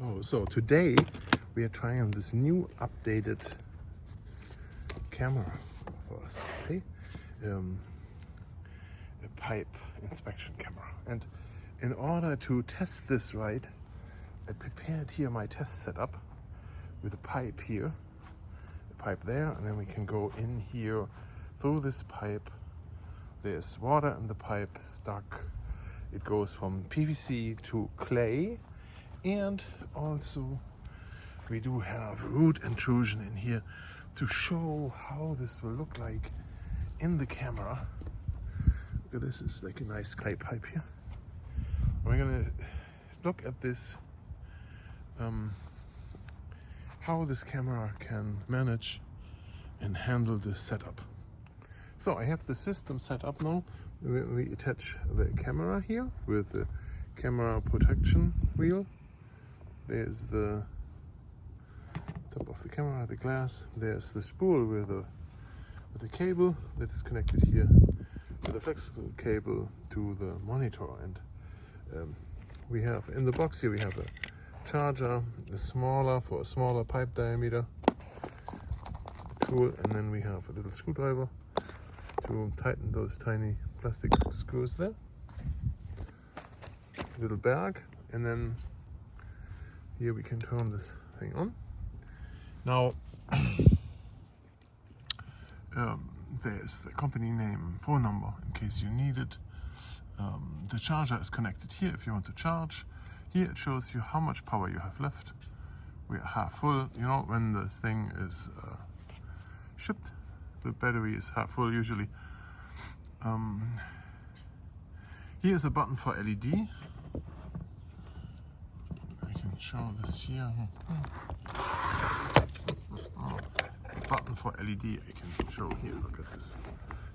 Oh, so today we are trying this new updated camera for us, okay? A pipe inspection camera. And in order to test this right, I prepared here my test setup with a pipe here, a pipe there, and then we can go in here through this pipe. There's water in the pipe stuck. It goes from PVC to clay, and also we do have root intrusion in here to show how this will look like in the camera. Look at this, it's like a nice clay pipe here. We're gonna look at this, how this camera can manage and handle this setup. So I have the system set up now. We attach the camera here with the camera protection wheel. There's the top of the camera, the glass. There's the spool with a cable that is connected here with a flexible cable to the monitor. And we have in the box here, we have a charger, for a smaller pipe diameter. Cool. And then we have a little screwdriver to tighten those tiny plastic screws there. A little bag, and then here we can turn this thing on. Now there's the company name, phone number in case you need it. The charger is connected here if you want to charge. Here it shows you how much power you have left. We are half full. You know, when this thing is shipped, the battery is half full usually. Here's a button for LED. I can show this here. A button for LED I can show here. Look at this.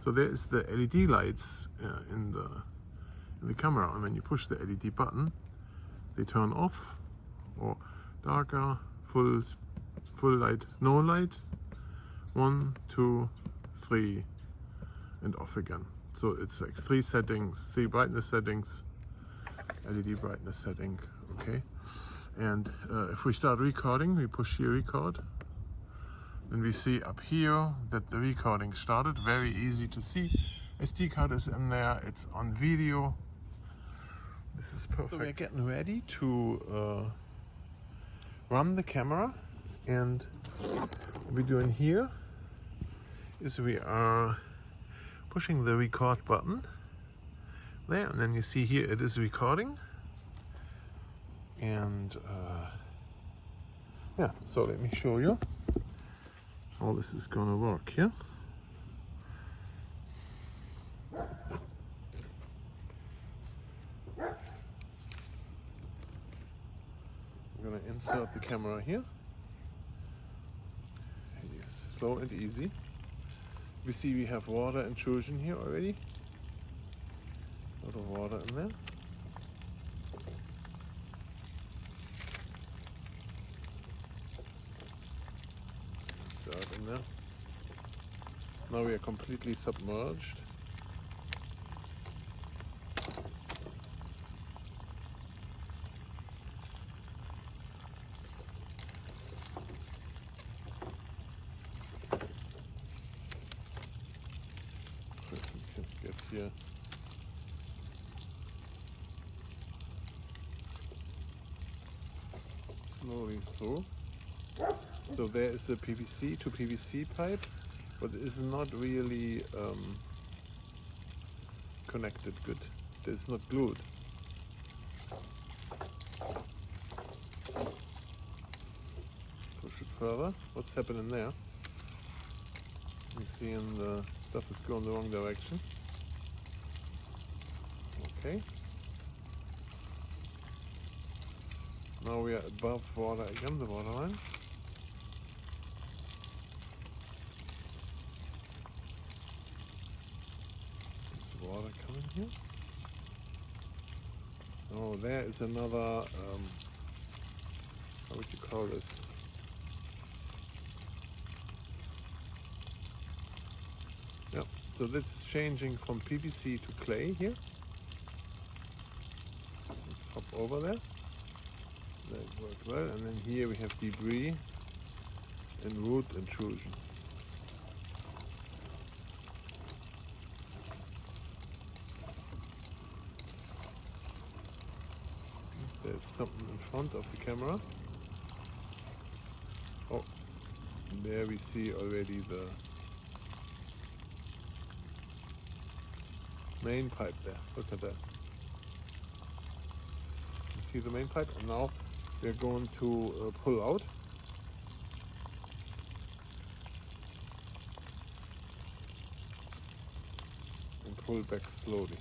So there is the LED lights in the camera, and when you push the LED button, they turn off, or darker, full light, no light, 1, 2, 3, and off again. So it's like 3 settings, 3 brightness settings, LED brightness setting, okay? And if we start recording, we push here record, and we see up here that the recording started. Very easy to see. SD card is in there, it's on video. This is perfect. So we're getting ready to run the camera, and what we're doing here is we are pushing the record button there, and then you see here it is recording. And yeah, so let me show you how this is gonna work here. I'm gonna insert the camera here. It's slow and easy. We see we have water intrusion here already. A lot of water in there. Dirt in there. Now we are completely submerged. Get here. Slowly through. So there is a PVC to PVC pipe, but it is not really connected good. It is not glued. Push it further. What's happening there? You see the stuff is going the wrong direction. Okay. Now we are above water again, the water line. There's water coming here. Oh, there is another, how would you call this? Yeah, so this is changing from PVC to clay here. Let's hop over there. That worked well. And then here we have debris and root intrusion. There's something in front of the camera. Oh, there we see already the main pipe there. Look at that. You see the main pipe? And now we're going to pull out. And pull back slowly.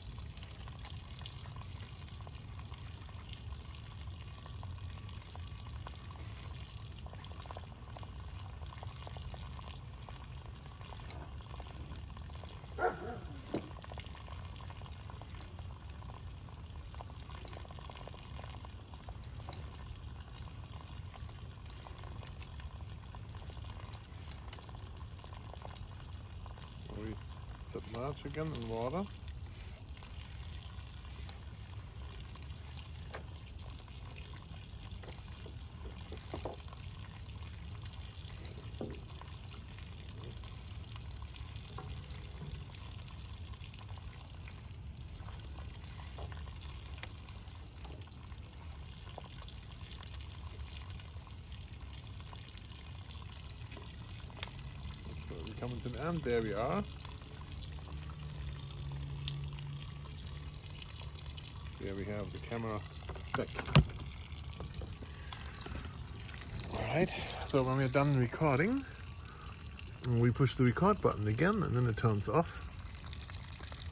We submerge again in water. Coming to the end, there we are. There we have the camera back. Alright, so when we're done recording, we push the record button again and then it turns off.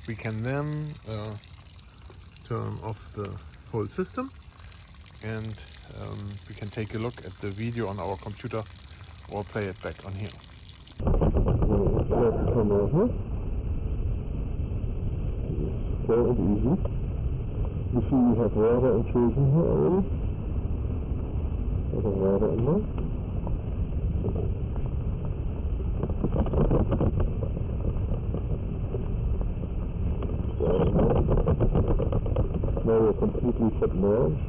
We can then turn off the whole system and we can take a look at the video on our computer or play it back on here. The camera here. Slow and easy. You see we have water intrusion here already. There's water in there. Now we're completely submerged.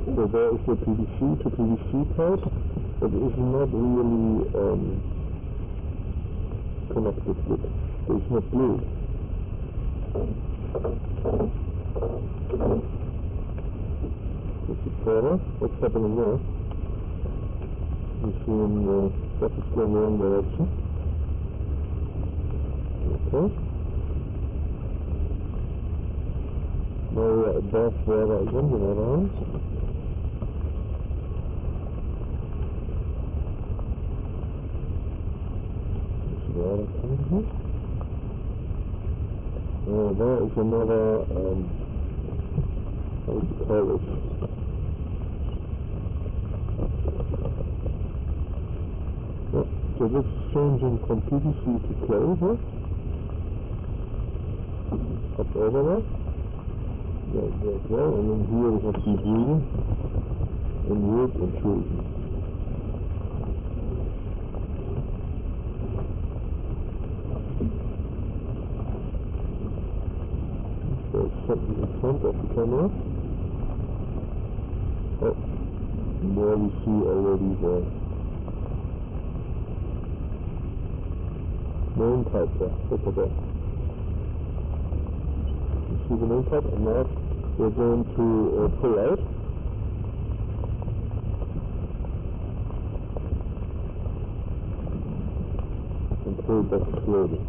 So there is the PVC to PVC pipe, but it is not really connected with. It's not blue. This is further. What's happening there? You see that is going the wrong direction. Okay. Now we are above water again, the other hand. There's water coming here. There is another, how would you call it? Yeah, so this is changing from PVC to clay here. Up over there. There we go, and then here we have debris and root intrusion. There's something in front of the camera. Oh, and there we see already the main pipe there. Look at that. See the main pipe, and now we're going to pull out. And pull back slowly.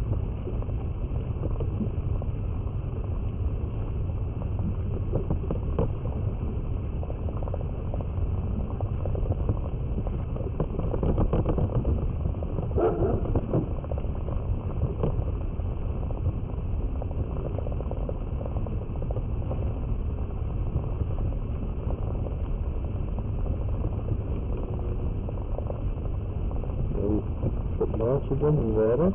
verbunden werde.